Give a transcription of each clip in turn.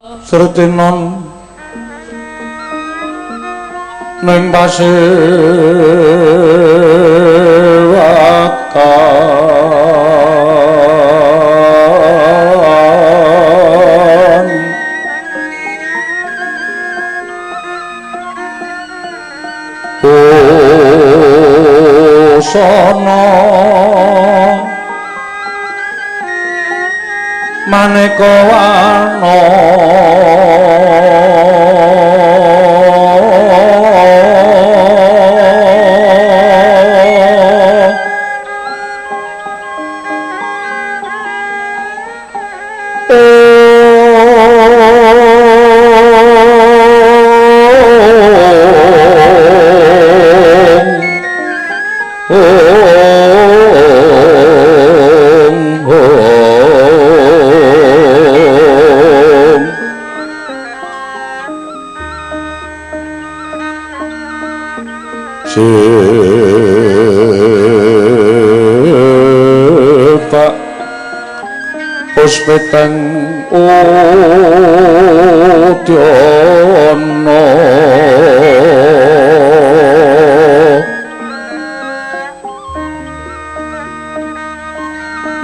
Sretinon ning pasewakan busana maneka warna Pak Puspeteng Udyono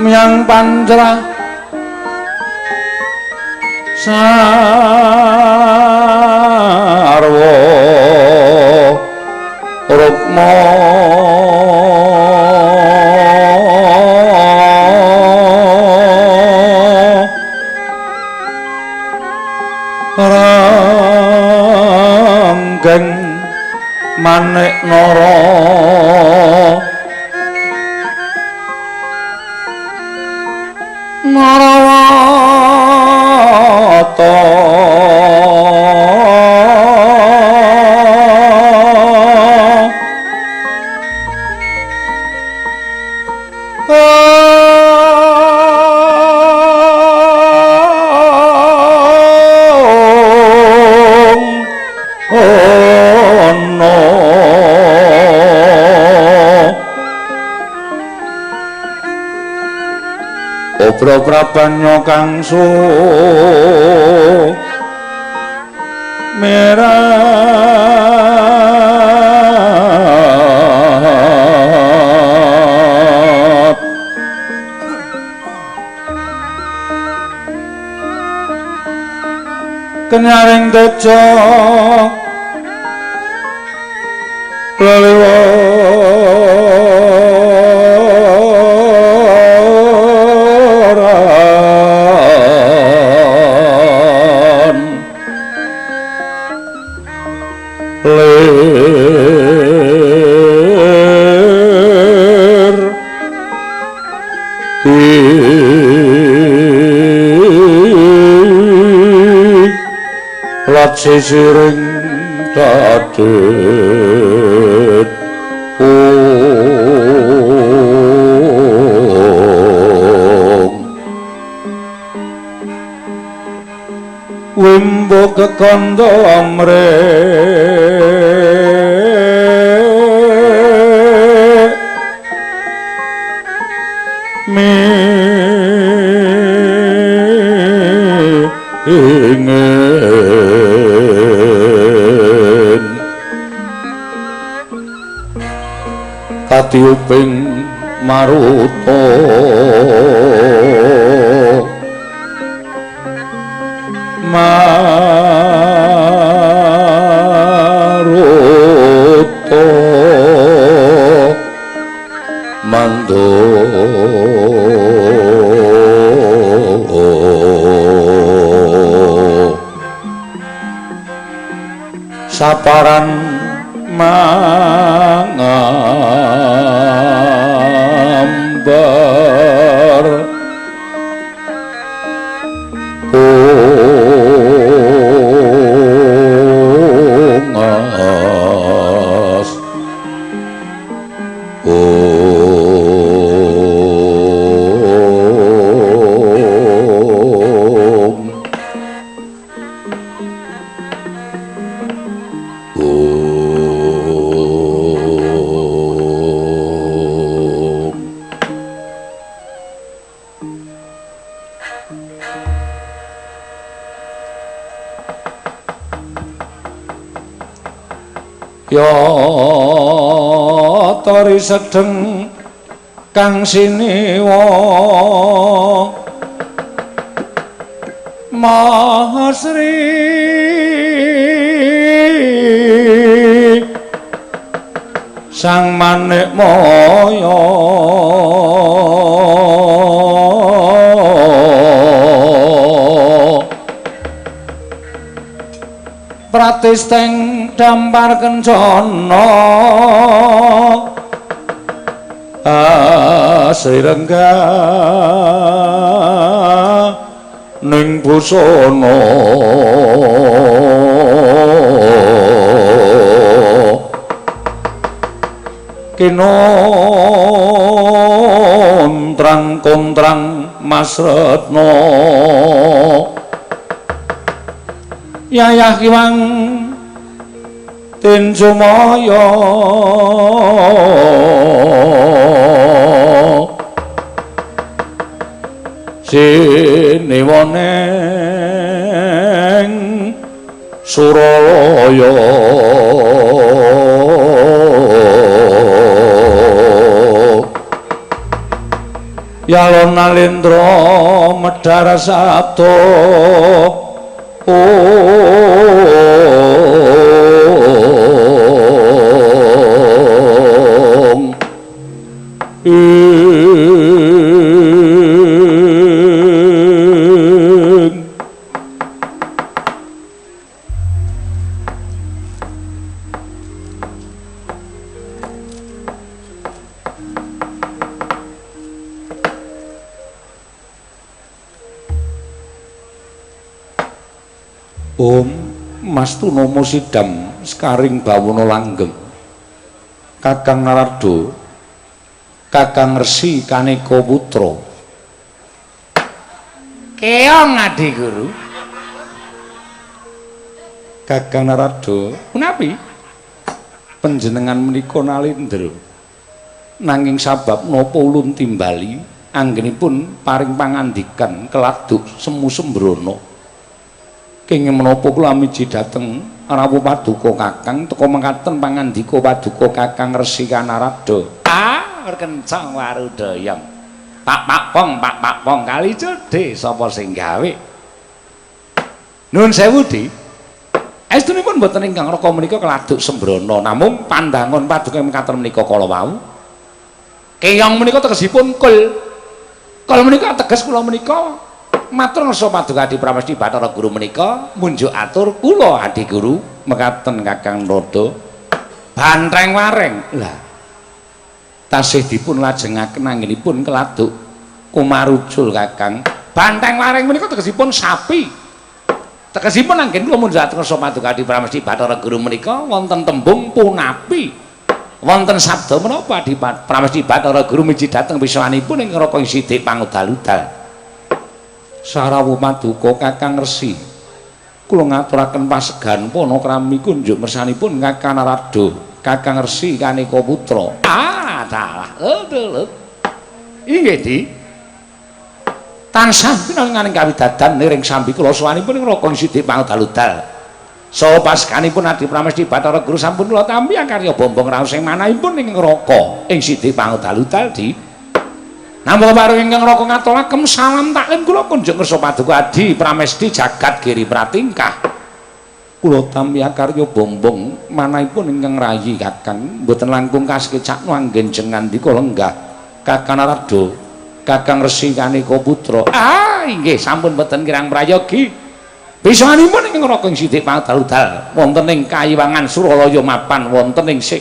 Miang Pancrah Sarwa Rukma Ranggeng Manik Nara Narawata Obro Prabanya Kangsu Merat Kenyaring Tejo Sisiring dadet Wimbo kekanda amre Katiuping Maruta Maruta Mando Saparan mangambar ungas ya tori sedeng kang siniwa Mahasri sang manik moyo pratisteng dampar kencana asirengga ning busana kinontrang kontrang Mas Retno yayah kiwang tin sumaya sinewaneng Suralaya Yalon Nalendra Medhar Sabda Mastunomo Sidam Skaring Bawana Langgeng Kakang Narada Kakang Resi Kaneka Putra Keong Adi Guru Kakang Narada punapi panjenengan menika nalindra nanging sabab napa ulun timbali anggenipun paring pangandikan keladuk semu sembrono kenging menapa kula miji dhateng rawuh paduka Kakang teka mekaten pangandika paduka Kakang Resi Kanarada kencang warudayang Pak Pong kali cedhe sapa sing gawe nuwun sewu Di estunipun mboten ingkang raka menika keladuk sembrono namung pandangon paduka mekaten menika kala wau keong menika tegesipun kul menika teges kula menika matur ngarsa paduka Adi Pramesti Bathara Guru menika munjuk atur kula Adi Guru mekaten Kakang Narada bantreng wareng lah tasih dipun lajengaken anggenipun keladuk kumarucul Kakang bantreng wareng menika tegesipun sapi tegesipun anggen kula munjuk atur ngarsa paduka Adi Pramesti Bathara Guru menika wonten tembung punapi wonten sabda menapa Adi Pramesti Bathara Guru miji dhateng pisanipun ing raka sidik pangudal-udal Sarawuh paduka Kakang Resi kula ngaturaken pasegan panakrami kunjuk mersanipun Kakang Narada Kakang Resi Kaneka Putra dalah inggih Di tansah pinanganing kawidadan niring sambi kula sawanipun ing raka sidik pangudal-udal saha paseganipun Adi Pramesti Bathara Guru sampun kula tampi karya bombong raos ing manahipun ing raka ing sidik pangudal-udal Di Namung paring ingkang raka ngaturaken salam taklim kula kunjuk ngarsa paduka Adi Pramesti Jagat Giri Pratingkah. Kula tampi karya bombong manahipun ingkang rayi Kakang mboten langkung kasekecak anggen jengandika lenggah Kakang Narada Kakang Resi Kaneka Putra. Inggih sampun mboten kirang prayogi. Bisanipun ingkang raka ing sidik pangudal wonten ing Kayiwangan Suralaya mapan wonten ing sik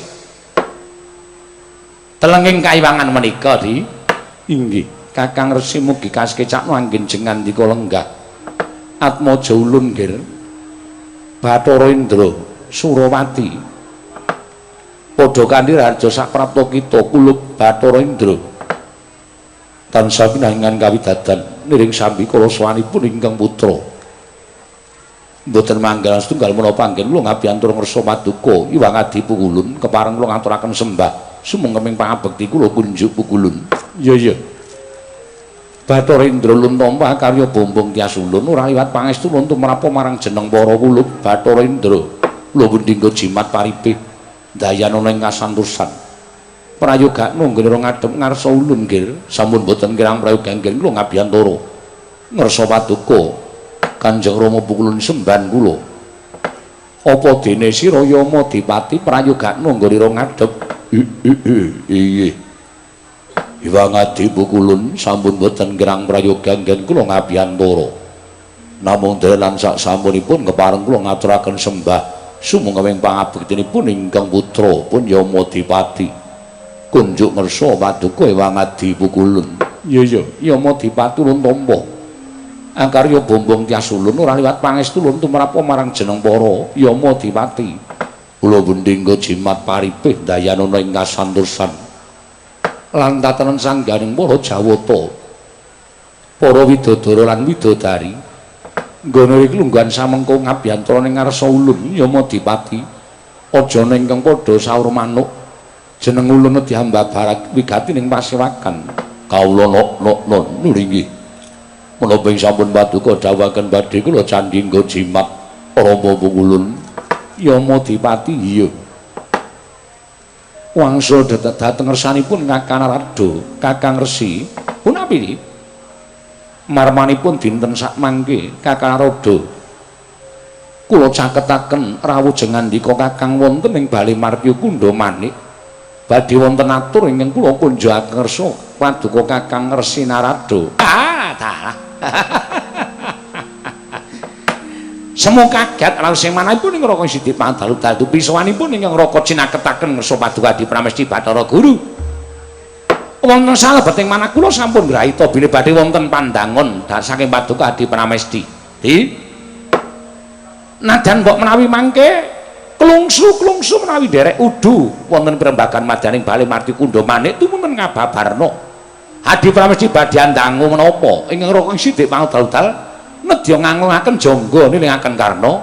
telenging Kayiwangan menika Di inggih Kakang Resi mugi kasekecak anggen jengandika lenggah Atmaja ulun nggih Bathara Indra Surawati padha kanthi raja saprapta kita kulub Bathara Indra tansah pinangan kawidadan niring sambi kala sawanipun ingkang putra mboten manggal setunggal menapa anggen kula ngabiyantur ngarsa paduka Iwang Adi Pukulun kepareng kula ngaturaken sembah sumengkeming pangabekti kula kunjuk Pukulun. Iya. Bathara Indra luntampa karya bombong tias ulun ora liwat pangestu luntu merapo marang jeneng para kulub Bathara Indra. Kula bendingga jimat paripih dayanana ing kasantosan prayoga nggih ngadhep ngarsa ulun nggih sampun boten kirang prayoga nggih kula ngabiyantara ngersa paduka Kanjeng Rama pukulun semban kula apa dene sira Yama Dipati prayoga nggih ngadhep iya Iwang adi pukulun sampun boten kirang prayoga nggih kula ngabiyantara namung dalan sak sampunipun kepareng kula ngaturaken sembah sumangga pangabektinipun ingkang putra pun Yama Dipati kunjuk ngersa paduka Iwang adi pukulun iya Yama Dipati ulun tampa angkarya bombong tias ulun ora liwat pangestu ulun tumrap marang jeneng para Yama Dipati kula bendingga jimat paripih dayanana ing kasantosan lan tatanen sangganing para Jawata para widodara lan widodari nggono iki lungguhan samengko ngabiyantara ning ngarsa ulun Yama Dipati aja ingkang padha saur manuk jeneng ulun diambabarak wigati ning pasewakan kawula nuringi menapa ing sampun paduka dawuhaken badhe kula candhingga jimat Rama pukulun Yama Dipati iya wangsul dateng ngersanipun Kakang Narada Kakang Resi punapi marmanipun dinten sak mangke Kakang Narada kula caketaken rawujeng ngandika Kakang wonten ing Bali Martya Kundha Manik badhe wonten atur ingkang kula kunjuhaken ngersa paduka Kakang Resi Narada dalah semu kaget lalu sing manahipun ing Raka Sidhi Pangdalutal pisowanipun ingkang Raka cinaketaken ngersa paduka Adi Pramesti Bathara Guru wonten salebeting manah kula sampun ngrahita bile badhe wonten pandangon saking paduka Adi Pramesti nadan kok menawi mangke klungsu menawi derek udu wonten pirembagan madaning Bali Martya Kundha Manik tumunten ngababarna Adi Pramesti badhe andangu menapa ingkang Raka Sidhi Pangdalutal nedya ngangungaken jangga nilingaken karna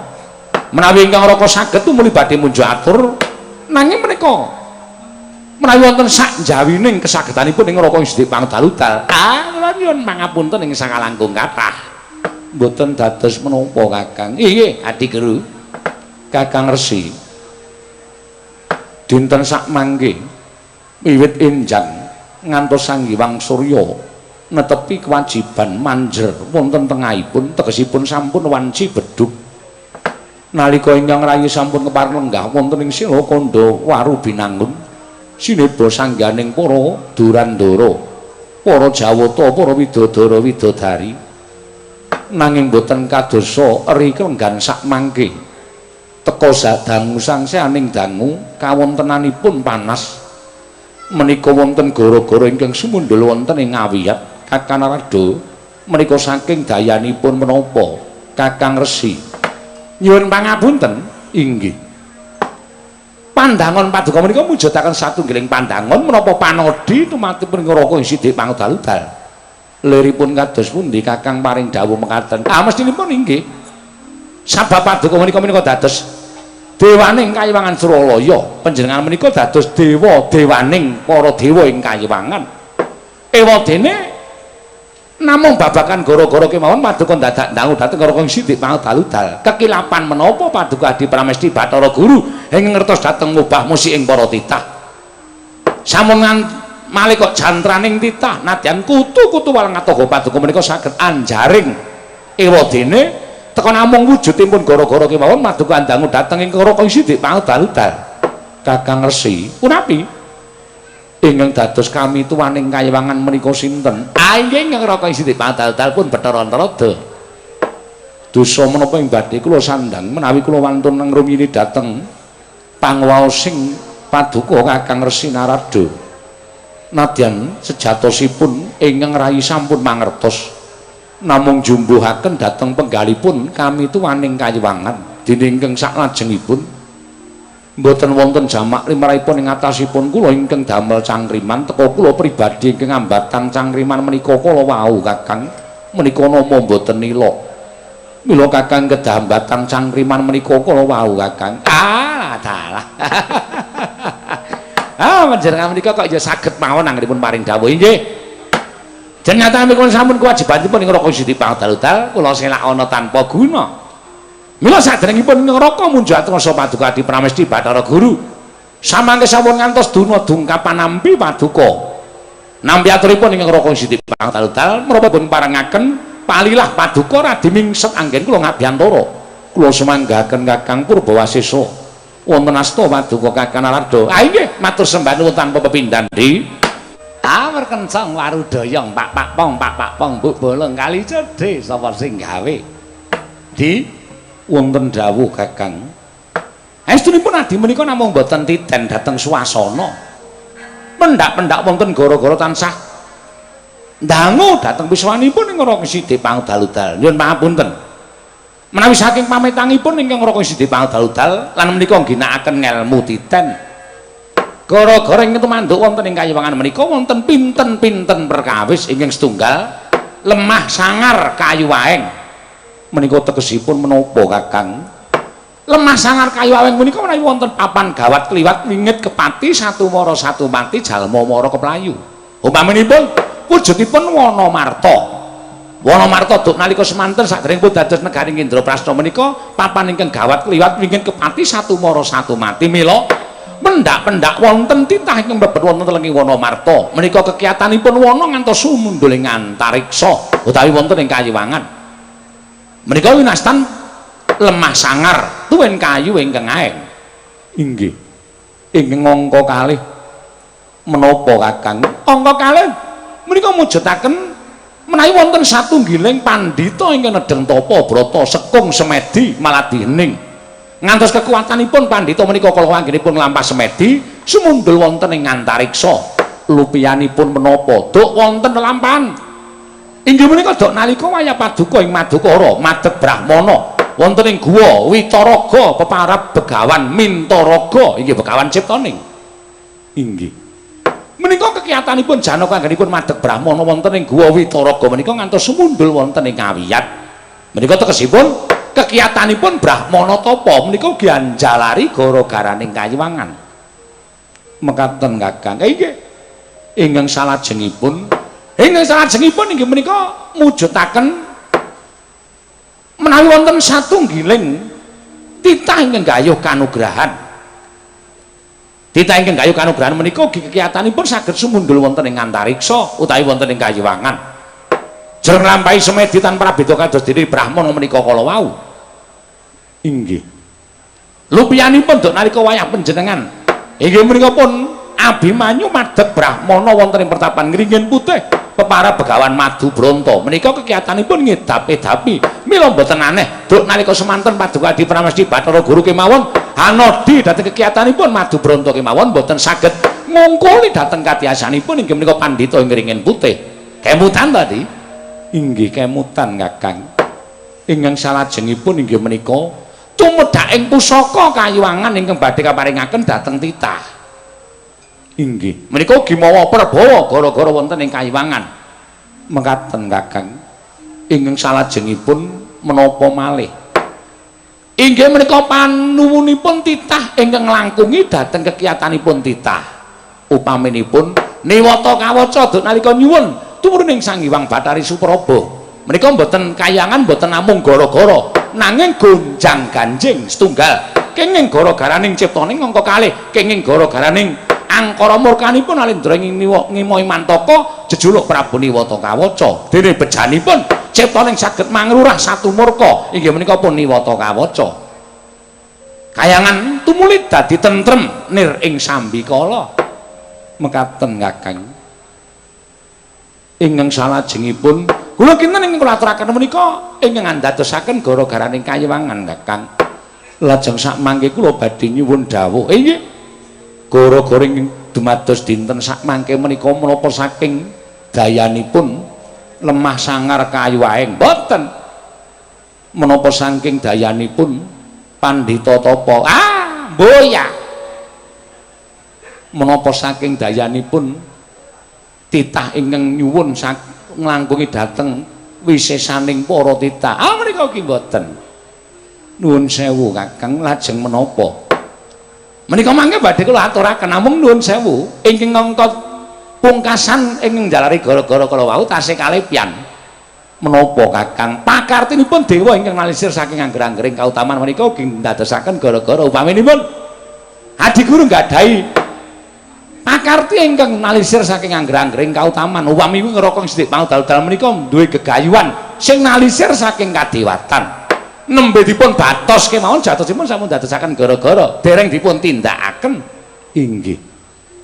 menawi ingkang Raka saged tumuli badhe munjuk atur nanging menika menawi wonten sak jawining kesagedanipun ing Raka Sidhi Pangdalutal kula nyuwun pangapunten ing sakalangkung kathah mboten dados menapa Kakang nggih Adi Guru Kakang Resi dinten sak mangke wiwit enjang ngantos Sanghyang Surya netepi kewajiban manjer wonten tengahipun tegesipun sampun wanci bedhug nalika ingkang rayi sampun kepareng lenggah wonten ing Sila Kanda Waru Binangun sineba sangganing para durandara para Jawata para widodara widodari nanging boten kadosa eri kelenggan sak mangke teka dangu sangseaning dangu kawontenanipun panas menika wonten gara-gara ingkang sumundul wonten ing Ngawiyat Kakang Narada menika saking dayanipun menapa Kakang Resi nyuwun pangapunten inggih pandangon paduka menika mujudaken satunggiling pandangon menapa panodi tumatipun Raka Sidhi Pangdalutal liripun kados pundi Kakang paring dawuh mekaten mestinipun inggih sabab paduka menika dados dewaning Kayiwangan Suralaya panjenengan menika dados dewa dewaning para dewa ing Kayiwangan ewadene namung babakan gara-gara kemawon paduka dadak dangu dhateng Raka Sidhi Pangdalutal kekilapan menapa paduka Adi Pramesti Bathara Guru ing ngertos dhateng ngubah musik ing para titah sampun malih kok jantraning titah nadyan kutu-kutu walang atoga paduka menika saged anjaring ewadene teka namung wujudipun gara-gara kemawon paduka dangu dhateng ing Raka Sidhi Pangdalutal Kakang Resi punapi ingkang dados kami tuwaning Kayiwangan menika sinten? Inggih ingkang Raka Sidhi Pangdalutal pun Bathara Antarada. Dosa menapa ing badhe kula sandhang menawi kula wantun ngrumiyini dhateng pangwaosing paduka Kakang Resi Narada. Nadyan sejatosipun ingkang rayi sampun mangertos namung jumbuhaken dhateng penggalipun kami tuwaning Kayiwangan dene ingkang saklajengipun mboten wonten jamak limrahipun ing atasipun kula ingkang damel cangkriman teka kula pribadi ingkang ngambatan cangkriman menika kala wau Kakang menika nama mboten nila mila Kakang kedah ambatan cangkriman menika kala wau Kakang dalah panjenengan menika kok ya saged mawon anggenipun paring dawuh nggih jenengan menika sampun kewajibanipun ing Raka Sidhi Pangdalutal kula selak ana tanpa guna mila saderengipun Raka munjuk atur paduka Adi Pramesti Bathara Guru samangke sampun ngantos duna dungkapan nampi paduka nampi aturipun ingkang Raka Siti Pangdal menapa pun parengaken palilah paduka radi mingset anggen kula ngabiyantara kula sumanggaken Kakang Purbawasesa wonten asta paduka Kakang Narada nggih matur sembah nuwun tanpa pepindhan di Merkencong warudoyong pak pong mbok bolong kali cedhe sapa sing gawe di wonten dawuh Kakang estunipun adi menika namung boten titen dhateng swasana pendak-pendak wonten gara-gara tansah ndangu dhateng wiswanipun ing Raka Siti Pangdal nyuwun pangapunten menawi saking pametangipun ingkang Raka Siti Pangdal lan menika ngginakaken ngelmu titen gara-gara ing tumanduk wonten ing Kayuwangan menika wonten pinten-pinten perkawis ingkang setunggal lemah sangar kayu waeng menika tegesipun menapa Kakang lemah sangar kayu waeng menika menawi wonten papan gawat kliwat wingit kepati satu mara satu mati jalma mara keplayu umpaminipun wujudipun Wana Marta duk nalika semanten sakderengipun dados negari Indraprastha menika papan ingkang gawat kliwat wingit kepati satu mara satu mati mila pendak-pendak wonten titah ingkang mlebet wonten telenging Wana Marta menika kekiyatanipun wana ngantos sumunduling antariksa utawi wonten ing Kayuwangan menika winastan lemah sangar tuwin kayu ingkang aeng inggih ingkang angka kalih menapa Kakang angka kalih menika mujudaken menawi wonten satunggiling pandhita ingkang nedheng tapa brata sekung semedi maladi hening ngantos kekuatanipun pandhita menika kala anggenipun nglampah semedi sumundul wonten ing antariksa lupiyanipun menapa duk wonten lelampahan inggih menika duk nalika wayah paduka ing Madukara madeg Brahmana wonten ing guwa Witaraga peparab Begawan Mintaraga inggih Begawan ciptaning inggih menika kekiyatanipun Janaka anggenipun madeg Brahmana wonten ing guwa Witaraga menika ngantos sumundul wonten ing Kawiyat menika tegesipun kekiyatanipun Brahmana Tapa menika gianjalari gara-garaning Kayuwangan mekaten Kakang nggih ingkang salajengipun inggih menika mujudaken menawi wonten satunggiling titah ingkang gayuh kanugrahan menika ugi kekiyatanipun saged sumundul wonten ing antariksa utawi wonten ing Kayuwangan jeng nglampahi semedi tanpa beda kados dene Brahmana menika kala wau inggih lupiyanipun duk nalika wayah panjenengan inggih menika pun Abimanyu madeg Brahmana wonten ing pertapan Ngringin Putih peparab Begawan Madubranta menika kekiyatanipun ngedapi-dapi mila mboten aneh duk nalika semanten paduka Adi Pramesti Bathara Guru kemawon anodi dhateng kekiyatanipun Madubranta kemawon mboten saged ngungkuli dhateng katiasanipun inggih menika pandhita ing Ngringin Putih kemutan tadi inggih kemutan Kakang ingkang salajengipun inggih menika tumedhaking pusaka Kayuwangan ingkang badhe kaparingaken dhateng titah inggih menika ugi mawa prabawa gara-gara wonten ing Kayuwangan mekaten Kakang ingkang salajengipun menapa malih inggih menika panuwunipun titah ingkang nglangkungi dhateng kekiyatanipun titah upaminipun niwata kawaca duk nalika nyuwun turuning Sang Hyang Bathari Supraba menika mboten kayangan mboten namung gara-gara nanging gonjang ganjing setunggal kenging gara-garaning ciptaning angka kalih kenging gara-garaning angkara murkanipun Alendra ngimohi Mantaka jejuluk Prabu Niwata Kawaca dene bejanipun ciptaning saged mangrurah satu murka inggih menika pun Niwata Kawaca kayangan tumuli dadi tentrem nir ing sambikala mekaten Kakang ingkang salajengipun kula kinten ingkang kula aturaken menika ingkang andadosaken gara-garaning Kayuwangan Kakang lajeng sak mangke kula badhe nyuwun dawuh nggih gara-gara dumados dinten sak mangke menika menapa saking dayanipun lemah sangar kayu waeng mboten menapa saking dayanipun Pandhita Tapa mboya menapa saking dayanipun titah ingkang nyuwun nglangkungi dhateng wisesaning para titah menika ugi mboten nuwun sewu Kakang lajeng menapa menika mangke badhe kula aturaken namung nuwun sewu ingkang ngangka pungkasan ingkang jalari gara-gara kala wau tasih kalebyan menapa Kakang pakartinipun dewa ingkang nalisir saking angger-anggering kautaman menika ugi ndadosaken gara-gara upaminipun Adi Guru nggadahi pakarti ingkang nalisir saking angger-anggering kautaman. Upami ngerokok sedhik mau dal-dal menika duwe gegayuhan sing nalisir saking kadewatan. Nembe dipun batos kemawon jatosipun sampun dadosaken gara-gara dereng dipun tindakaken. Inggih.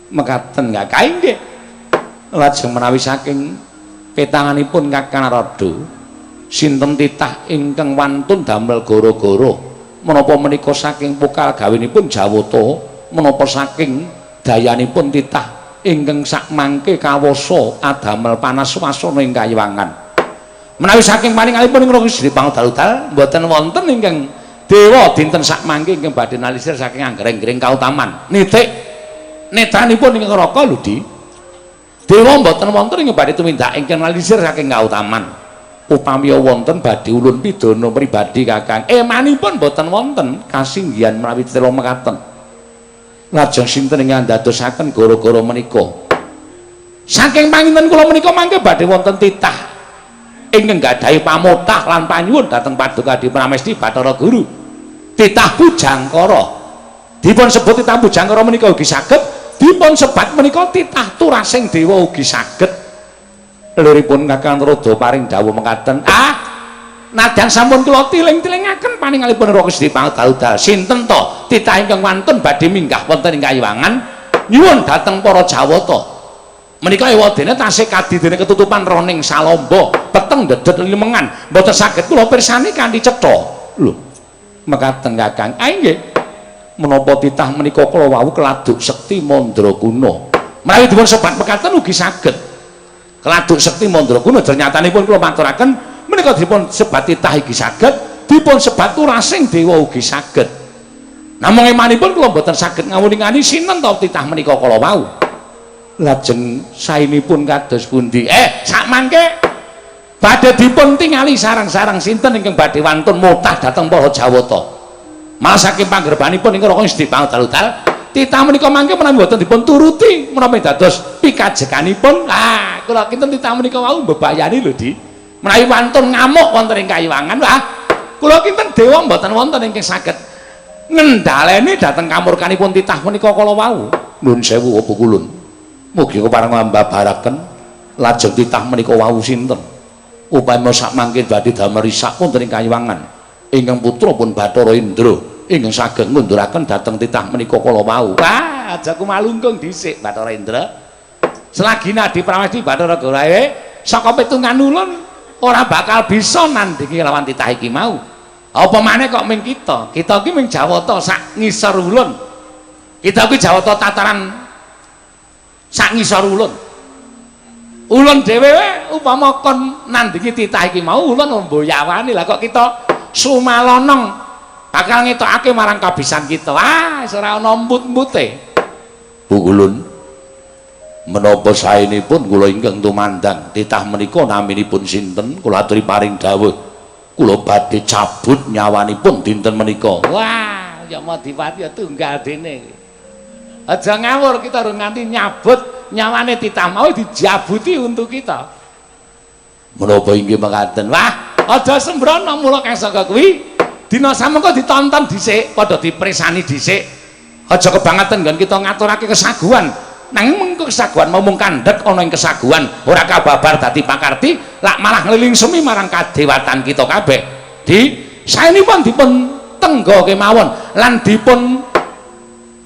Mekaten Kakang inggih. Lajeng menawi saking petanganipun Kakang Narada sinten titah ingkang wantun damel gara-gara menapa menika saking pokal gawinipun Jawata menapa saking dayanipun titah ingkang sakmangke kawasa adamel panas wasana ing Kayiwangan. Menawi saking paningalipun ing Gusti Pangdal-dal mboten wonten ingkang dewa dinten sakmangke ingkang badhe nalisir saking anggreng-greng kautaman. Nitik netranipun ing neraka lho Di. Dewa mboten wonten ingkang badhe tumindak ingkang nalisir saking kautaman. Upami wonten badhe ulun pidana pribadi Kakang. Emanipun boten wonten kasinggihan menawi tela mekaten. Lajeng sinten ingkang dadosaken gara-gara menika. Saking panginten kula menika mangke badhe wonten titah ingkang gadhahi pamotah lan panyuwun dhateng Paduka Adi Pramesti Bathara Guru. Titah Pujangkara. Dipun sebut titah Pujangkara menika ugi saged dipun sebat menika titah Turasing Dewa ugi saged. Liripun Kakang Narada paring dawuh mekaten, nadyan sampun kula tiling-tilingaken paningalipun Raka Gusti Pangdal-dal. Sinten to titah ingkang wantun badhe minggah wonten ing Kayiwangan nyuwun dhateng para Jawata. Menika ewadene tasih kadidene ketutupan roning salamba, peteng dedet limengan, mboten saged kula pirsani kanthi cetha. Lho, mekaten Kakang. Inggih. Menapa titah menika kula wau Keladuk Sekti Mandraguna. Menawi dipun sebat mekaten ugi saged. Keladuk Sekti Mandraguna ternyatane pun kula maturaken menika dipun sebat titah iki saged, dipun sebat Turasing Dewa ugi saged. Namung emanipun kula mboten saged ngawuning-ani sinten to titah menika kala wau. Lajeng saenipun kados pundi? Sakmangke badhe dipun tingali sarang-sarang sinten ingkang badhe wantun mutah dhateng para Jawata. Malah saking panggerbanipun ing Raka Gusti Pangdal-dal titah menika mangke menawi mboten dipun turuti menapa dados pikajekanipun. Kula kinten titah menika wau mbebayani lho Di. Menawi wantun ngamuk wonten ing Kayiwangan, kula kinten dewa mboten wonten ingkang saged ngendhaleni dhateng kamurkanipun titah menika kala wau. Nuwun sewu apa kulun. Mugi kepareng mbabaraken lajeng titah menika wau sinten. Upama sakmangke badhe damel risak wonten ing Kayiwangan. Ingkang putra pun Bathara Indra ingkang saged ngunduraken dhateng titah menika kala wau. Aja kumalungkung dhisik Bathara Indra. Selagi Adi Pramesti Bathara Guru saka pitungan ulun ora bakal bisa nandingi lawan titah iki mau. Apa maneh kok ming kita? Kita iki ming Jawata sak ngisor ulun. Kita iki Jawata tataran sak ngisor ulun. Ulun dhewe upama kon nandingi titah iki mau ulun mboyawani lah kok kita sumalonong bakal ngetokake marang kabisan kita. Wis ora ana mbut-mbute. Bu ulun menapa saenipun kula ingkang tumandang titah menika naminipun sinten kula aturi paring dawuh kula badhe cabut nyawanipun dinten menika. Wah, ya Madipati ya tunggal dene. Aja ngawur kita urung nganti nyabut nyawane titah mau dijabuti untuk kita. Menapa inggih mekaten? Wah, aja sembrono mula kang saka kuwi dina samengko ditonton dhisik, padha dipresani dhisik. Aja kebangetan nggon kita ngaturake kesaguhan. Nanging mengko kesaguhan mau mung kandhek ana ing kesaguhan, ora kababar dadi pakarti, lak malah ngeliling semi marang kadewatan kita kabeh. Di saenipun dipun tenggo kemawon lan dipun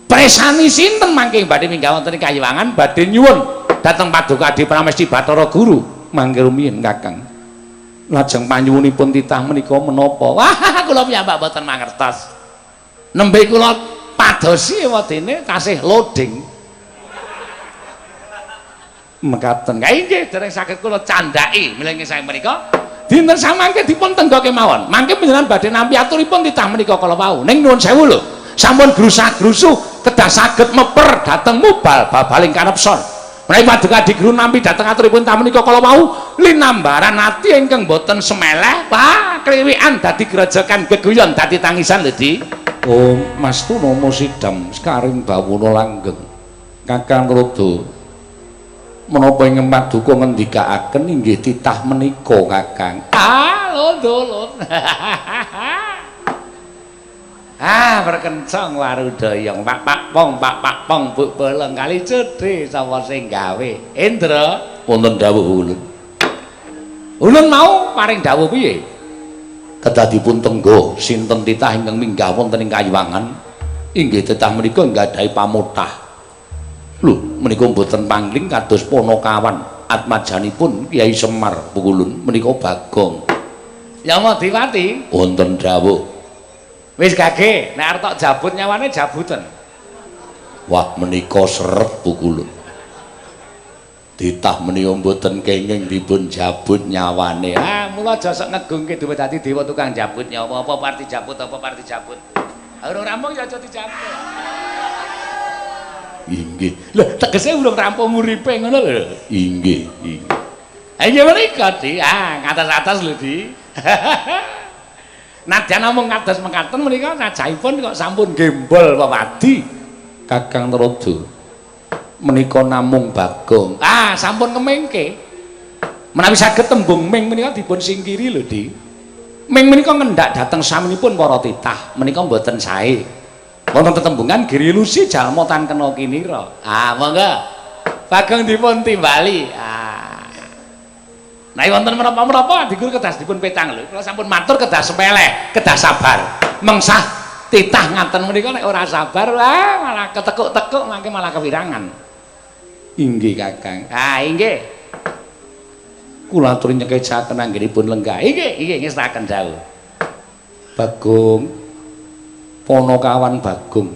presani sinten mangke badhe minggah wonten ing Kayiwangan badhe nyuwun dhateng Paduka Adi Pramesti Bathara Guru. Mangke rumiyin Kakang. Lajeng panyuwunipun titah menika menapa? Wah, kula piyambak boten mangertos. Nembe kula padosi wadene tasih loading. Mekaten. Nggih, dereng saged kula candhaki milih sae menika. Dinten samangke dipun tenggo kemawon. Mangke panjenengan badhe nampi aturipun titah menika kala wau. Ning nuwun sewu lho. Sampun grusah-grusuh kedah saged meper dhateng mubal babaling kanepson. Menawi Paduka Adi Guru nampi dhateng aturipun titah menika kala wau, linambaran ati ingkang boten semeleh, kliwikan dadi grejekan geguyon dadi tangisan lho Di. Om Mastuna Musidam Skaring Bawuna Langgeng. Kakang Narada menapa ing Paduka ngendikaaken inggih titah menika Kakang. Londolon. Wah berkencang warudayong Pak Pong Bu Bolong kali cedhe sapa sing gawe Indra wonten dawuh ulun. Ulun mau paring dawuh piye? Kedah dipun tenggo sinten titah ingkang minggah wonten ing Kayuwangan inggih titah menika nggadahi pamutah. Lho menika mboten pangling kados Ponokawan atmajanipun Kyai Semar Pukulun menika Bagong. Yamadewati wonten dawuh. Wis gage nek arep tok jabut nyawane jabuten. Wah menika seret Pukulun. Ditah menika mboten kenging dipun jabut nyawane. Ah, mula aja sok ngegungke duwe dadi dewa tukang jabut nyawa apa parti jabut apa parti jabut. Urung rampung ya aja dijabut. Inggih. Lho, tegese urung rampung uripe ngono lho. Inggih, inggih. Ayo menika Di. Ah, ngatas-atas lho Di. Nadyan namung kados mekaten menika sajahipun kok sampun gembol pepadi Kakang Narada. Menika namung Bagong. Ah, sampun kemengke. Menawi saged tembung ming menika dipun singkiri lho, Di. Ming menika ngendhak dhateng saminipun para titah, menika mboten sae. Wonten tetembungan Giri Lusi jalma tan kena kinira. Ah, monggo. Bagong dipun timbali. Ah. Nah, wonten menapa-menapa diguru kedah dipun petang lho. Kula sampun matur kedah sepeleh, kedah sabar. Mengsah titah ngaten menika nek ora sabar, ah malah ketekuk-tekuk mangke malah kewirangan. Inggih Kakang. Ah inggih. Kula aturi nyekecaken anggenipun lenggah. Inggih ngestaken dawuh. Bagong Ponokawan Bagong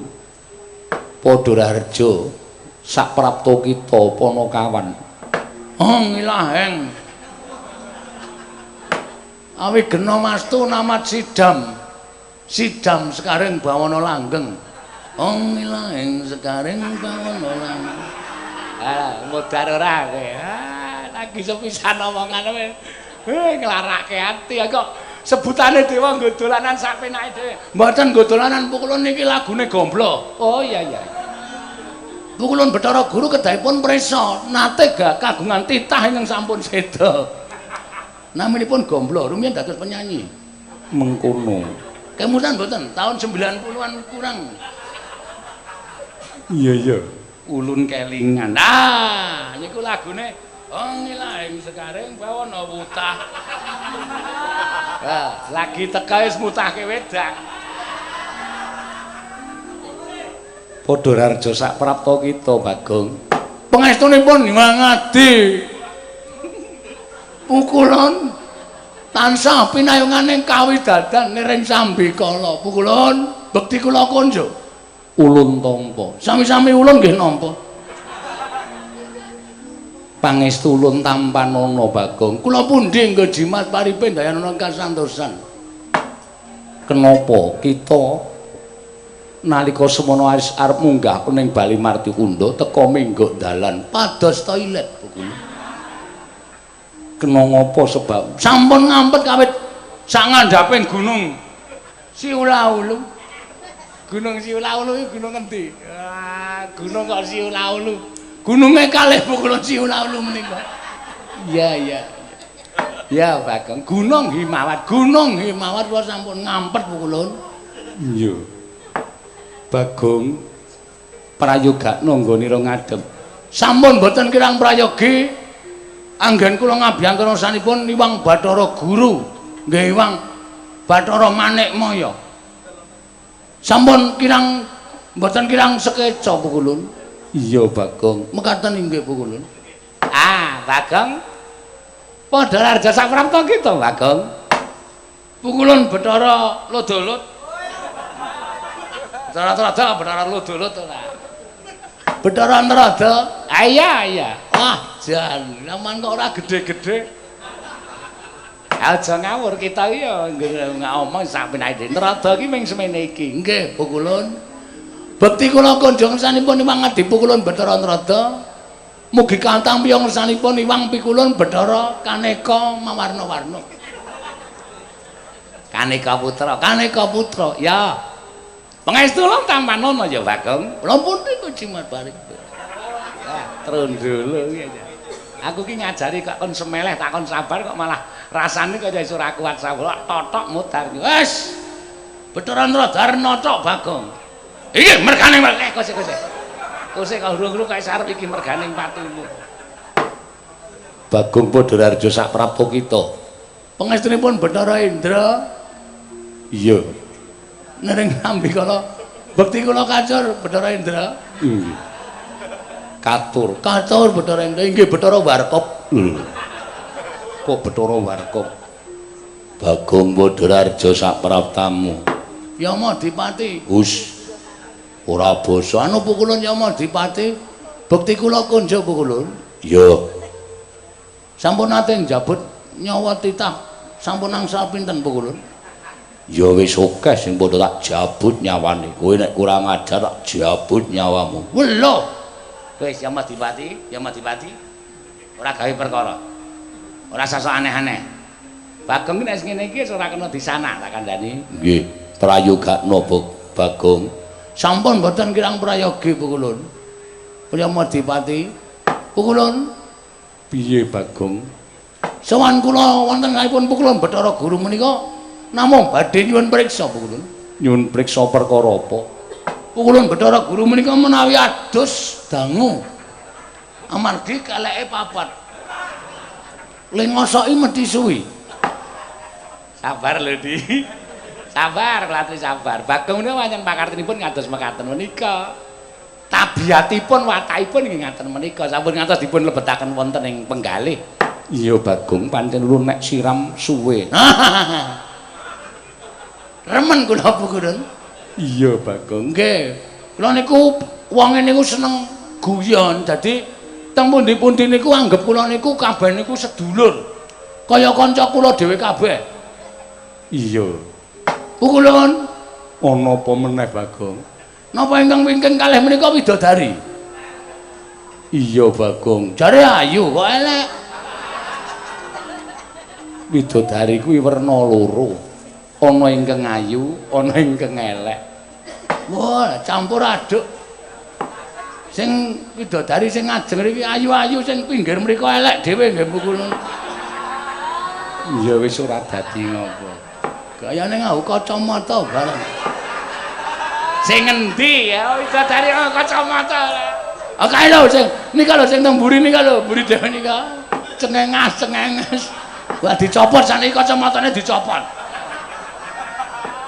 padha raharja sak prapta kita Ponokawan. Oh ngilaheng. Awi gena mastu namat sidam. Sidam sekareng bawana langgeng. Oh ngilaheng sekareng bawana langgeng. Ah, modar ora kowe. Ah, lagi sepisan omongan kowe. Nglarake ati kok sebutane dewa nggo dolanan sak penake dhewe. Mboten nggo dolanan Pukulun niki lagune gomblo. Oh iya iya. Pukulun Bathara Guru kedahipun prisa nate kagungan titah ingkang sampun seda. Naminipun gomblo, rumiyin dados penyanyi. Mengkono. Kemudian mboten tahun 90-an kurang. Iya iya. Ulun kelingan. Ah, niku lagune Wong ilahing sekareng bawana wutah. Ah, lagi teka wis mutahke wedang. Padha rarja sak prapta kita, Bagong. Pangestunipun ngadi. Pukulun tansah pinayunganing kawidadan niring sambikala. Pukulun, bekti kula konjo. Ulun tampa. Sami-sami ulun nggih nampa. Pangestu ulun tampanana Bagong. Kula pundi nggo jimat paripe dayanana kasantosan. Kenapa kita nalika semana arep munggah ning Bali Marti Unda teka minggo dalan pados toilet Pukulun. Kena ngapa sebab sampun ngampet kawit sak ngandhaping gunung Siulaulu. Gunung Siulaulu iki gunung endi? Ah, gunung kok Siulaulu. Gununge kalih Pukulun Siulaulu menika. Iya, iya. Ya, Bagong. Gunung Himawat. Gunung Himawat kula sampun ngampet Pukulun. Iya. Bagong prayoga nanggonira ngadhep. Sampun boten kirang prayogi. Anggen kula ngabiyang kersanipun Iwang Bathara Guru. Nggih Iwang Bathara Manikmaya. Sampun kirang mboten kirang sekeca Pukulun. Iya Bagong. Mekaten inggih Pukulun. Ah, Bagong. Padha larja sak prapta kita, Bagong. Pukulun Bathara Lodolut. Bathara Bathara Lodolut ora. Bathara Antarada. Ah iya iya. Wah, jan, naman kok ora gede-gede. Aja ngawur kita iki ya ngomong sak penake. Narada iki ming semene iki. Nggih, Pukulun. Bekti kula kunjung sanipun Iwang Adi Pukulun Bathara Antarada. Mugi kantang piyong sanipun Iwang Pikulun Bathara Kaneka mawarna-warna. Kaneka putra. Ya. Pangestu lho tampanana ya Bagong. Lha pundi kok jimat barik. Ah, trondolo iki aja. Aku ki ngajari kok kon semeleh takon sabar kok malah rasane kok iso ora kuat sabar totok mudar. Wes. Bathara Antadarna tok Bagong. Iki mergane kose. Kose kau urung-urung kae sarep iki mergane patumu. Bagong Padharjo sak prapo kita. Pangestunipun Bathara Indra. Iya. Nering nampi kala bekti kula kacur Bathara Indra. Katur Bathara Indra inggih Bathara Warkop. Kok Bathara Warkop? Bagong Padharjo sak praptamu. Yama Dipati. Hus. Ora basa anu pukulun Yama Dipati. Bekti kula kunjuk pukulun. Iya. Sampun nate njabut nyawa titah sampun angsal pinten pukulun? Ya wis akeh sing padha tak jabut nyawane. Kowe nek kurang ajar tak jabut nyawamu. Lho. Wis Yama Dipati. Ora gawe perkara. Ora sasa aneh-aneh. Bagong nek ngene iki ora kena disanak tak kandhani. Nggih, prayogakna Bagong. Sampun mboten kirang prayogi pukulun. Yama Dipati. Pukulun piye Bagong? Sowan kula wonten ngaipun pukulun Bathara Guru menika namung badhe nyuwun priksa pukulun. Nyuwun priksa perkara apa? Pukulun Bathara Guru menika menawi adus dangu amargi kaleke papat. Lengosoki mesti suwi. Sabar lho Di. Sabar, latri sabar. Bagong menika pancen pakartinipun kados mekaten menika. Tabiatipun watakipun nggih ngaten menika sampun ngantos dipun lebetaken wonten ing penggalih. Iya Bagong pancen lu nek siram suwe. Remen kula pukulun. Iya Bagong. Nggih. Kula niku wonge niku seneng guyon. Dadi teng pundi-pundi niku anggap kula niku kabeh niku sedulur. Kaya kanca kula dhewe kabeh. Iya. Pukulun ana apa meneh Bagong? Napa ingkang wingking kalih menika widodari? Iya Bagong, jare ayu kok elek. Widodari kuwi werna loro. Ana ingkang ayu, ana ingkang elek. Wah, campur aduk. Sing widodari sing ajeng iki ayu-ayu, sing pinggir mriku elek dhewe nggih pukulun. Iya wis ora dadi ngopo. Gayane nganggo kacamata bareng. Sing ngendi ya widodari kacamata. Ah kae lho sing nika lho sing teng mburi nika lho, mburi dhewe nika. Cengengas. Wah dicopot saniki kacamatane dicopot.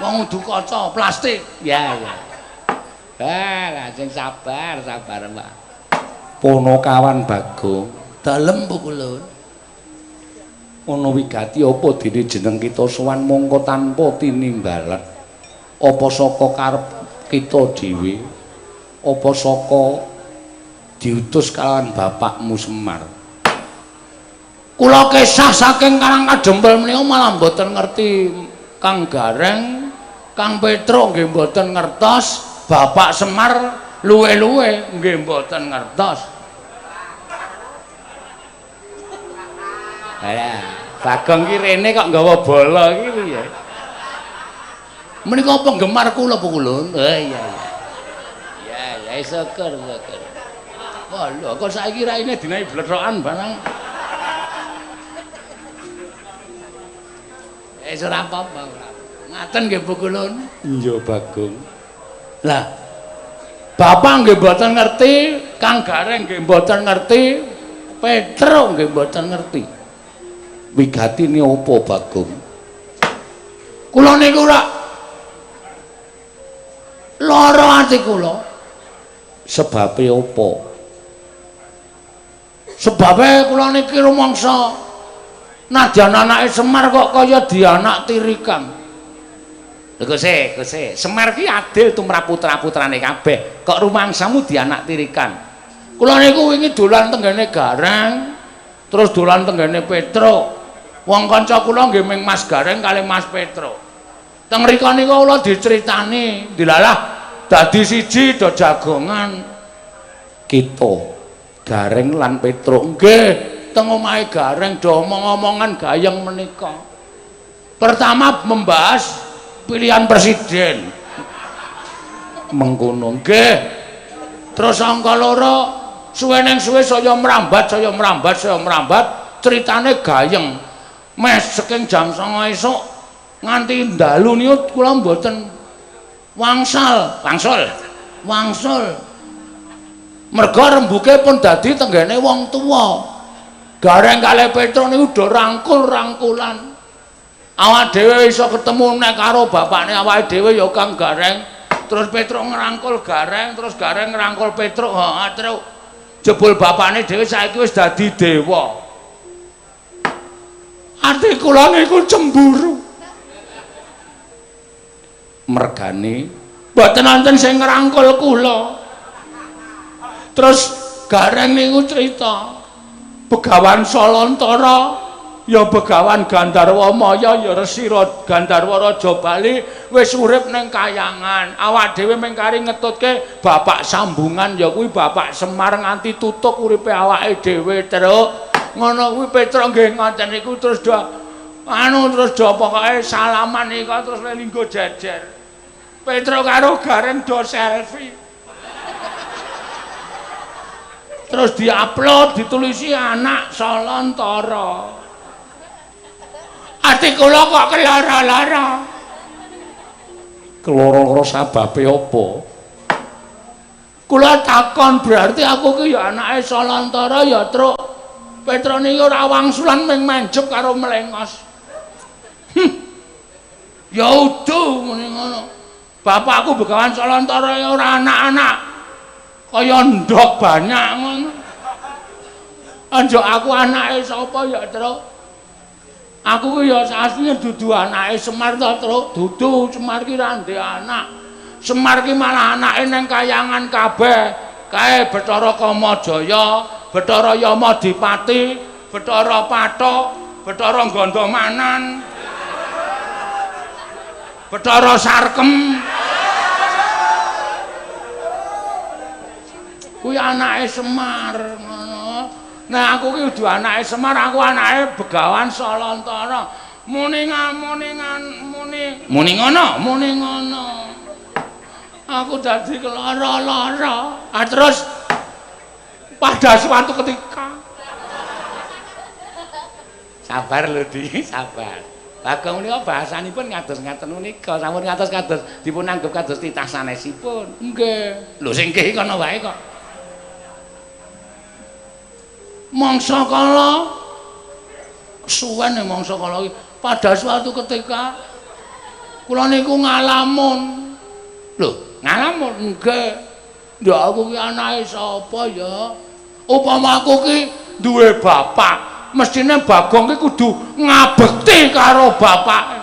Wong udu kaca plastik. Ya. Lah sing sabar, Mbak. Ponokawan Bagong, dalem pukulun. Ana wigati apa dene jeneng kita sowan mongko tanpa tinimbalan. Apa saka karep kita dhewe apa saka diutus kalawan bapakmu Semar. Kula kesah saking Karang Kadempel menika malah mboten ngerti Kang Gareng, Kang Petro nggih mboten ngertos, Bapak Semar luwe-luwe nggih mboten ngertos. Alah, Bagong ki rene kok nggawa bola iki piye? Menika penggemar kula pukulun. Iya. Ya syukur. Wah, lho kok saiki raine dinae blethokan barang. Ora apa-apa. Ngaten nggih pukulun. Iya, Bagong. Lah, Bapak nggih mboten ngerti, Kang Gareng nggih mboten ngerti, Petro nggih mboten ngerti. Wigatine apa, Bagong? Kula niku ora lara ati kula. Sebabe apa? Sebabe kula niki rumangsa nadyan anake Semar kok kaya dianak tirikan. Lho Gusti, Semar ki adil tumrap putra-putrane kabeh. Kok rumangsamu dianak tirikan? Kula niku wingi dolan tenggene Gareng, terus dolan tenggene Petro. Wong kanca kula nggih ming Mas Gareng kali Mas Petro. Teng mriko niku kula dicritani, dilalah dadi siji do jagongan kita Gareng lan Petro. Nggih, teng omahe Gareng do omong-omongan gayeng menika. Pertama membahas pilihan presiden. Mengkono nggih. Terus angka loro suwe ning suwe saya mrambat, critane gayeng. Mes saking jam 09.00 esuk nganti dalu niku kula mboten Wangsul. Merga rembuke pun dadi tenggene wong tuwa. Gareng kalih Petruk niku do rangkul-rangkulan. Awak dhewe iso ketemu nek karo bapakne awake dhewe ya Kang Gareng. Terus Petruk ngrangkul Gareng, terus Gareng ngrangkul Petruk. Heeh, terus jebul bapakne dhewe saiki wis dadi dewa. Ati kula niku cemburu. Mergane mboten wonten sing ngrangkul kula. Terus Gareng niku crita Begawan Salantara ya Begawan Gandarwa Maya ya Resi Gandarwa Raja Bali wis urip ning kayangan. Awak dhewe mengkari ngetutke bapak sambungan ya kuwi Bapak Semar nganti tutup uripe awake dhewe terus ngono kuwi Petruk nggih ngoten niku terus terus pokoke salaman niku terus linggo jejer. Petruk karo Gareng do selfie. Terus diupload ditulisi anak Salantara. Ati kula kok kelara-lara. Keloro-loro sababe apa? Kula takon berarti aku ki ya anake Salantara ya Truk. Petruk niki ora wangsulan ming menjep karo melengos. Ya udu muni ngono. Bapakku Begawan Salantara ya ora anak-anak. Kaya ndok banyak ngono. Anjuk aku anake sapa ya, Truk? Aku ku ya asline dudu anake Semar to, Truk. Dudu Semar ki ra ndek anak. Semar ki malah anake ning kayangan kabeh. Kae Bathara Kamajaya, Bathara Yamadipati, Bathara Pathuk, Bathara Gandamanan, Bathara Sarkem. Kuwi anake Semar ngono. Nah aku ki kudu anake Semar, aku anake Begawan Salantara. Muni ngono. Aku dadi kelara-lara. Terus pada suatu ketika sabar lho Di, sabar. Bagong menika bahasanipun ngados-ngaten menika, sampun ngatos-kados dipun anggep kados titah sanesipun. Nggih. Lho sing nggih kono wae kok. Mangsa kala suwen mangsa kala pada suatu ketika kula niku ngalamun. Lho, ngalamun nggih. Ndak aku ki anake sapa ya? Upama aku ki duwe bapak, mestine Bagong ki kudu ngabekti karo bapake.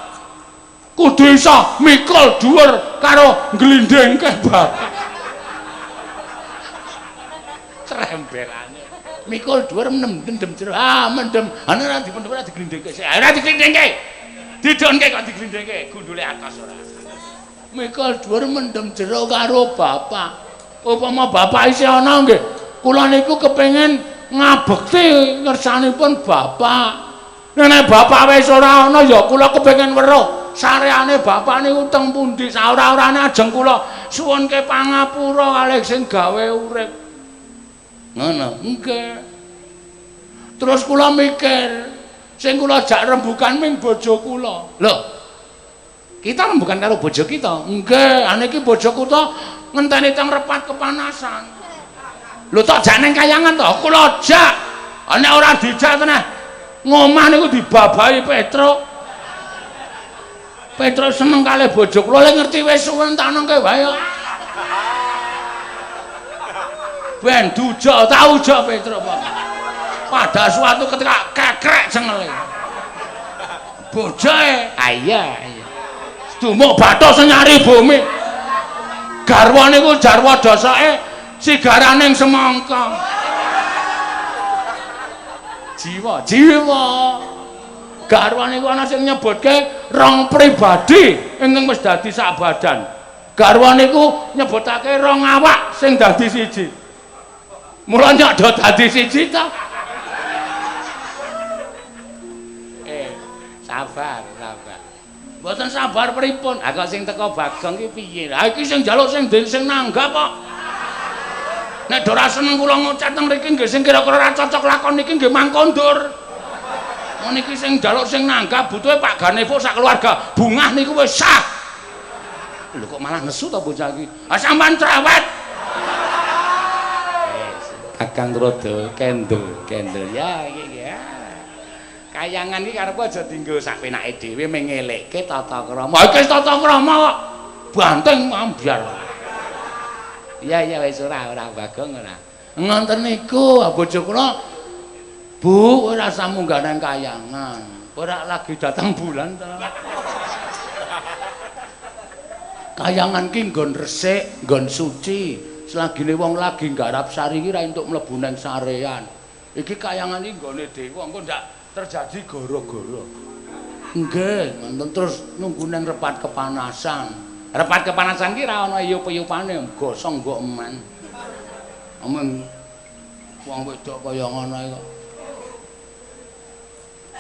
Kudu iso mikul dhuwur karo nglindhengke bapak. Tremberane. Mikul dhuwur mendem jero. Mendem. Ana ora dipendem ora diglindhengke. Ora diglindhengke. Didonke kok diglindhengke, gundule atas ora. Mikul dhuwur mendem jero karo bapak. Upama bapak isih ana nggih, kula niku kepengin ngabekti ngersanipun bapak. Nek bapak wis ora ana ya kula kepengin weruh sareane bapak niku teng pundi. Saora-orane ajeng kula suwunke pangapura kalih sing gawe urip. Ngono, nggih. Terus kula mikir, sing kula jak rembugan ming bojo kula. Lho. Kita rembugan karo bojo kita? Nggih, niki bojoku to ngenteni teng repat kepanasan. Lho tok jak ning kayangan to, kula jak. Nek ora dijak tenan, ngomah niku dibabahi Petruk. Petruk seneng kalih bojo kula, lek ngerti wis suwen tak nengke wae. Ben duja, tak uja Petruk. Pada suatu ketika kekrek cengele. Bojoe, iya. Dumuk bathuk senyari bumi. Garwa niku jarwa dosake sigaraning semangka. Jiwa. Garwa niku ana sing nyebutke rong pribadi ingkang wis dadi sak badan. Garwa niku nyebutake rong awak sing dadi siji. Mula nek do dadi siji ta. Sabar. Mboten sabar pripun? Ha kok sing teko Bagong ki piye? Ha iki sing njaluk sing nanggap kok. Nek do ora seneng kula ngucat teng mriki nggih sing kira-kira ora cocok lakon niki nggih mangkondur. Niki sing njaluk sing nanggap butuhe Pak Ganevo sak keluarga. Bungah niku wis sah. Lho kok malah nesu to bocah iki? Ah sampean cerewet. Kakang Rodo kendel ya iki ya. Kayangan iki karepku aja dienggo sak penake dhewe mengelekke tata krama. Iki tata krama kok banteng ambyar. Iya wis ora Bagong ora. Ngonten niku bojo kula Bu ora usah munggah nang kayangan. Ora lagi datang bulan ta. Kayangan ki nggon resik, nggon suci. Selagine wong lagi nggarap sari iki ra entuk mlebu nang sarean. Iki kayangan iki nggone dhewe engko ndak terjadi goro-goro. Nggih, ngoten terus nunggu nang repat kepanasan. Repat kepanasan ki ra ana iyup-iyupane, gosong nggo eman. Ameng wong wedok kaya ngono iki kok.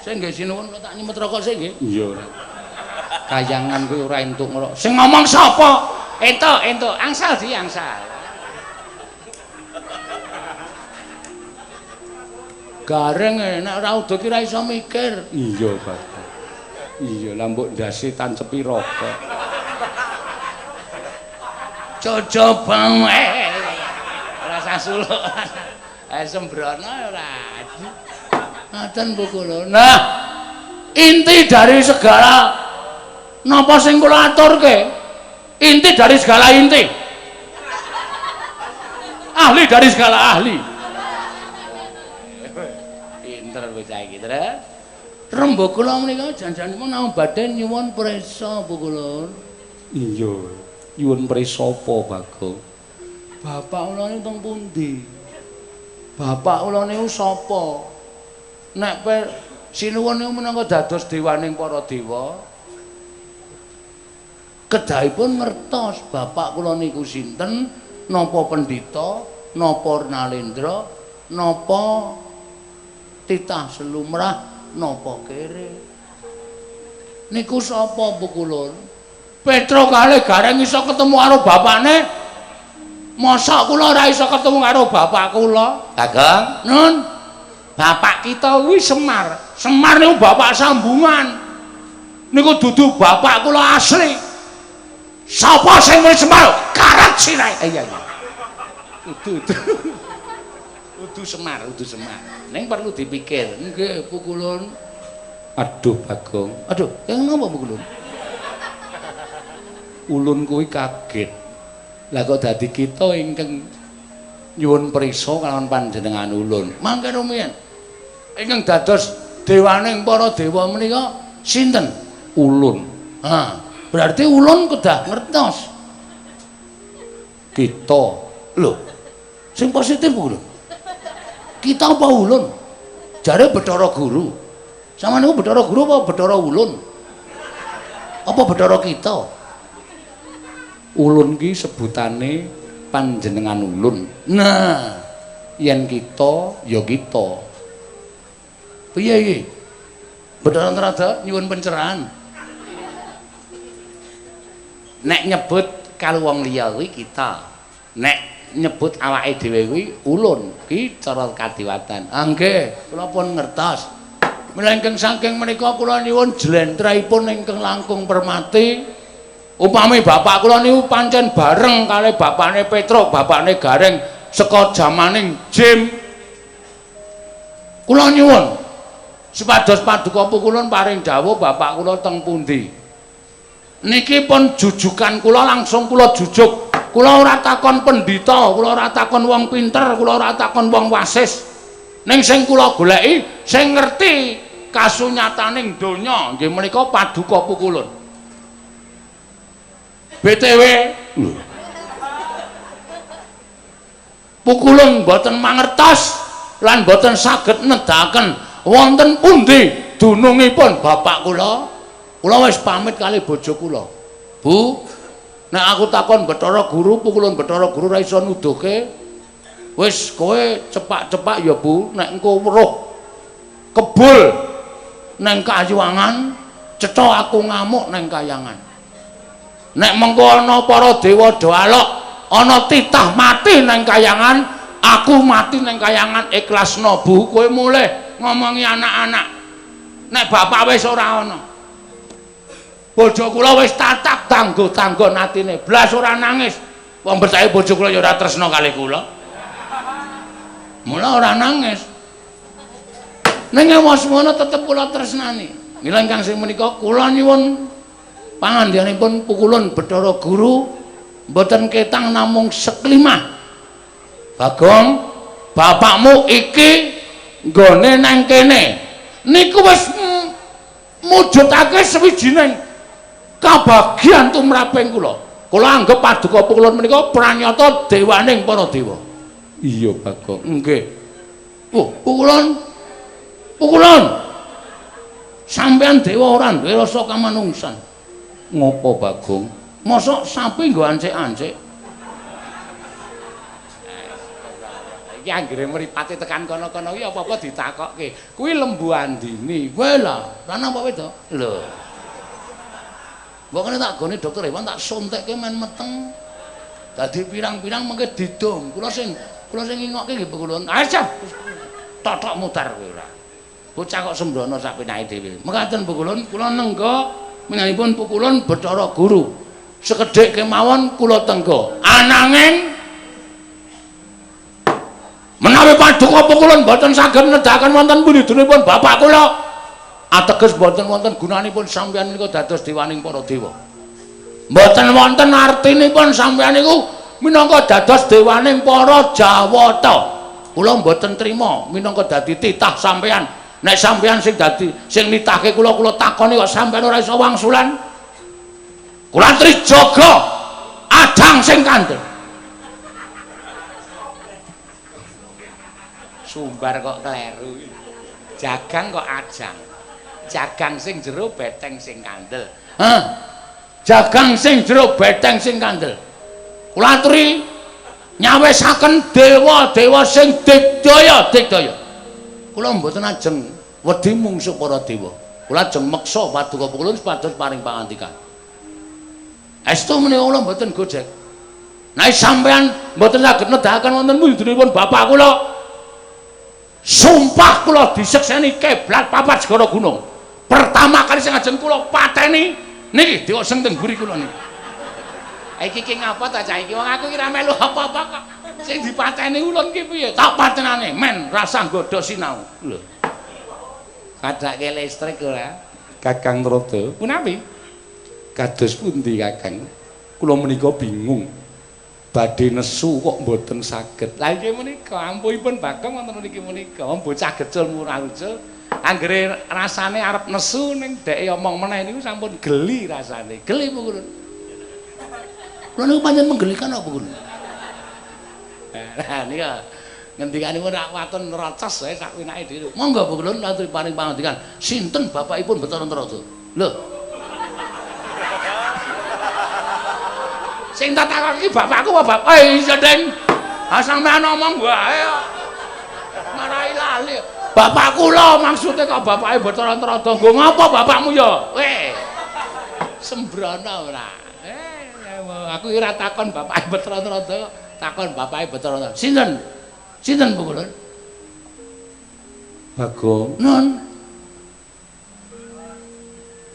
Sing nggih sinuwun tak nyemet rokok sik nggih. Iya. Kayangan kuwi ora entuk ngrok. Sing ngomong sapa? Entuk, angsal di angsal. Gareng nek ora udo ki ra iso mikir. Iya, Pak. Iya, lah mbok ndase tancepi rokok. Coba wae. Rasa suluk. Sembrono ora. Ngaten Bu kula. Nah, inti dari segala napa sing kula aturke? Inti dari segala inti. Ahli dari segala ahli. Pinter bocah iki, terus. Rembug kula menika janjanipun namung badhe nyuwun prisa Bu kula. Iya. Nyuwun prisa apa, Bagong? Bapak kula niku teng pundi? Bapak kula niku sapa? Nek sinuwun niku menangka dados dewaning para dewa. Kedahipun ngertos bapak kula niku sinten, napa pendhita, napa Nalendra, napa titah selumrah, napa kere. Niku sapa Bu kula? Petro kalih gareng iso ketemu karo bapakne. Mosok kula ora iso ketemu karo bapak kula? Bagong, Nun. Bapak kita kuwi Semar. Semar niku bapak sambungan. Niku dudu bapak kula asli. Sapa sing muni Semar? Karat sirahe. Iya. Udu Semar. Ning perlu dipikir. Nggih, Bu Kulun. Aduh, Bagong. Aduh, yang napa Bu Kulun? Ulun kuwi kaget. Lah kok dadi kita ingkang nyuwun prisa kalawan panjenengan ulun. Mangke rumiyin ingkang dados dewaning para dewa menika sinten? Ulun. Ha, berarti ulun kedah ngertos. Kita. Lho. Sing positif ulun. Kita apa ulun? Jare Bathara Guru. Sama niku Bathara Guru apa Bathara ulun? Apa Bathara kita? Ulun ki sebutane panjenengan ulun. Nah, yen kita ya kita. Piye iki? Bathara Antarada nyuwun pencerahan. Nek nyebut karo wong liya kuwi kita. Nek nyebut awake dhewe kuwi ulun. Ki cara kadiwatan. Ah nggih, kula pun ngertos. Mila ingkang saking menika kula nyuwun jlentrahipun ingkang langkung permati. Upami bapak kula niku pancen bareng kalih bapakne Petruk, bapakne Gareng saka jamaning Jim. Kula nyuwun supados paduka pukulun paring dawuh bapak kula teng pundi. Niki pun jujukan kula langsung kula jujuk. Kula ora takon pendhita, kula ora takon wong pinter, kula ora takon wong wasis. Ning sing kula goleki sing ngerti kasunyataning donya nggih menika paduka pukulun. BTW pukulun boten mangertos lan boten saged nedahaken wonten pundi dunungipun bapak kula. Kula wis pamit kali bojo kula. Bu, nek aku takon Bathara Guru, pukulun Bathara Guru ra iso nuduhke. Wis kowe cepak-cepak ya Bu, nek engko weruh kebul nang Kayuwangan, cetha aku ngamuk nang kayangan. Nek mengko ana para dewa doalok, ana titah mati nang kayangan, aku mati nang kayangan ikhlasno Bu. Kowe mulih ngomongi anak-anak. Nek bapak wis ora ana. Bojo kula wis tatak tanggo-tanggon atine, blas ora nangis. Wong betake bojo kula ya ora tresna kalih kula. Mula ora nangis. Ning ewas ngono tetep kula tresnani. Mila ingkang sing menika kula nyuwun pangandhanipun pukulun Bathara Guru mboten ketang namung seklimah. Bagong, bapakmu iki nggone nang kene. Niku wis mujudake sawijining kabagyan tumraping kula. Kula anggap paduka pukulun menika pranyata dewaning para dewa. Iya, Bagong. Nggih. Oh, pukulun. Pukulun. Sampeyan dewa ora duwe rasa kamanungsan. Ngopo, Bagong? Mosok sapi nggo ancik-ancik. Iki anggere mripate tekan kono-kono iki apa-apa ditakokke. Kuwi lembu andini. Kowe lho, lanang apa wedok? Lho. Mbok kene tak gone dokter hewan tak suntikke men meteng. Dadi pirang-pirang mengke didom. Kula sing ngokke nggih pukulun. Aja. Totok mutar kowe ora. Bocah kok sembrono sak penake dhewe. Mekaten pukulun, kula nengga menanipun pukulun Bathara Guru. Sekedhik kemawon kula tengga. Ananging menawi paduka pukulun boten saged nedahaken wonten punipun bapak kula, ateges boten wonten gunanipun sampeyan menika dados dewaning para dewa. Mboten wonten artinipun sampeyan niku minangka dados dewaning para Jawata. Kula mboten trima minangka dadi titah sampeyan. Nek sampeyan sing dadi sing nitahke kula takoni kok sampeyan ora iso wangsulan. Kula trijaga adang sing kandel. Sumbar kok kleru. Jagang kok ajang. Jagang sing jero beteng sing kandel. Hah? Jagang sing jero beteng sing kandel. Kula aturi nyawisaken dewa-dewa sing digdaya. Kula mboten ajeng wedi mungsuh para dewa. Kula ajeng meksa paduka pukulun supados paring pangandikan. Estu menika kula mboten gojek. Nek sampeyan mboten saged nedahaken wonten munduripun bapak kula, sumpah kula disekseni keblat papat segara gunung. Pertama kali sing ajeng kula pateni niki dewa sing teng mburi kula niki. Iki ki ngapa ta cah iki? Wong aku ki ra melu apa-apa kok. Sing dipateni ulun ki piye? Tak patenane men rasa nggodha sinau. Lho. Kadake listrik ora? Kakang Trada. Punapi? Kados pundi Kakang? Kula menika bingung. Badhe nesu kok mboten saged. Lah iki menika ampunipun Bagong wonten niki menika. Bocah gecul murarucul. Anggere rasane arep nesu ning dheke omong meneh niku sampun geli rasane. Geli pukulun. Kula niku pancen menggelikan apa pukulun? Nah nika ngendikanipun rak waton rocos wae sak winake dhewe. Monggo pukulun aturi paring pangandikan. Sinten bapakipun Bathara Trada? Lho. Sing tak takoki bapakku apa bapak? Iya, Den. Ha sampean ngomong wae kok. Marai lali. Bapak kula maksudnya kok bapake Bathara Trada. Nggo ngapa bapakmu ya? Weh. Sembrono ora. Aku ora takon bapake Bathara Trada, takon bapake Bathara Trada. Sinten? Sinten pukulun? Bagong. Nun.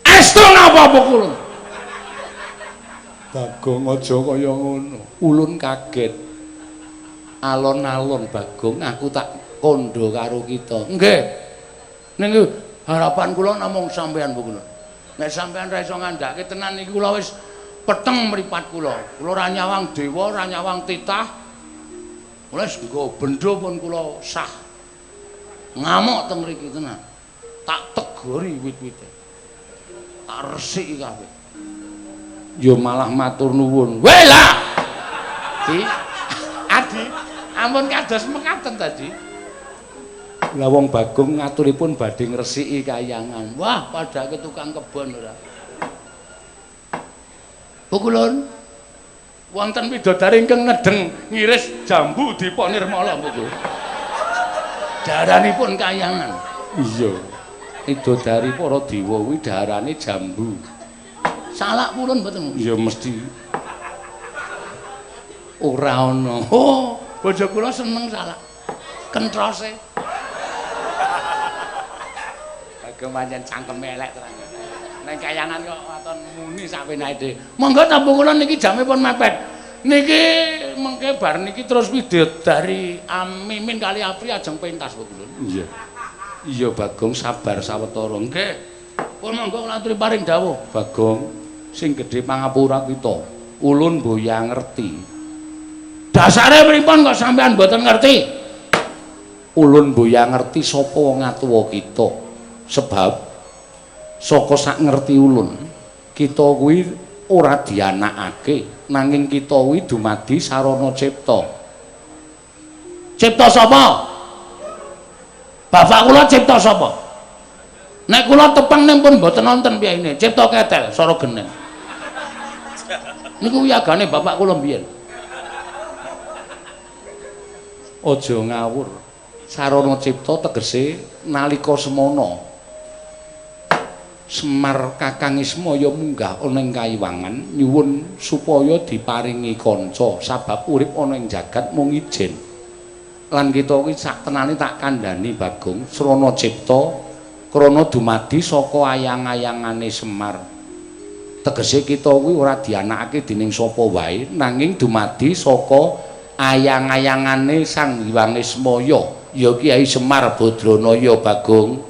Estu napa pukulun? Bagong aja kaya ngono. Ulun kaget. Alon-alon Bagong aku tak kandha karo kita. Nggih. Ning harapan kula namung sampeyan pukulun. Nek sampeyan ra iso ngandhake tenan iki kula wis peteng mripat kula. Kula ora nyawang dewa, ora nyawang titah. Kula wis nggo bendho pun kula sah. Ngamuk teng mriki tenan. Tak tegori wit-wite. Tak resiki kabeh. Ya malah matur nuwun. Weh lah. Adi, ampun kados mekaten tadi. Lah wong Bagong ngaturipun badhe ngresiki kayangan. Wah, padake tukang kebon ora. Pukulun. Wonten widodari ingkang nedeng ngiris jambu Dipa Nirmala puku. Daranipun kayangan. Iya. Widodari para dewa kuwi darane jambu. Salak pulun mboten? Ya mesti. Ora ana. Oh, bojo kula seneng salak. Kentrose. Bagong pancen cangkeme elek tenan. nek kayangan kok waton muni sawenake dhewe. Monggo tampung kula niki jamipun mepet. Niki mengke bar niki terus widodari Mimin kali Apri ajeng pentas kok kula. Iya. Iya Bagong sabar sawetara. Nggih. Pun monggo kula aturi paring dawuh. Bagong sing gedhe pangapura kita. Ulun boya ngerti. Dasare pripun kok sampean mboten ngerti? Ulun boya ngerti sapa wong atuwa kita. Sebab saka sak ngerti ulun, kita kuwi ora dianakake, nanging kita kuwi dumadi sarana cipta. Cipta sapa? Bapak kula cipta sapa? Nek kula tepang ning pun mboten nonton piyane, cipta ketel sara geneng. Niku wiyagane bapak kula mbiyen. Aja ngawur. Sarana cipta tegese nalika semana Semar Kakang Ismaya munggah ana ing Kaiwangan nyuwun supaya diparingi kanca sabab urip ana ing jagat mung ijen. Lan kita kuwi sak tenane tak kandhani Bagong srana cipta krana dumadi saka ayang-ayangane Semar. Tegese kita kuwi ora dianakake dening sapa wae nanging dumadi saka ayang-ayangane Sang Hyang Ismaya ya Kyai Semar Badranaya Bagong.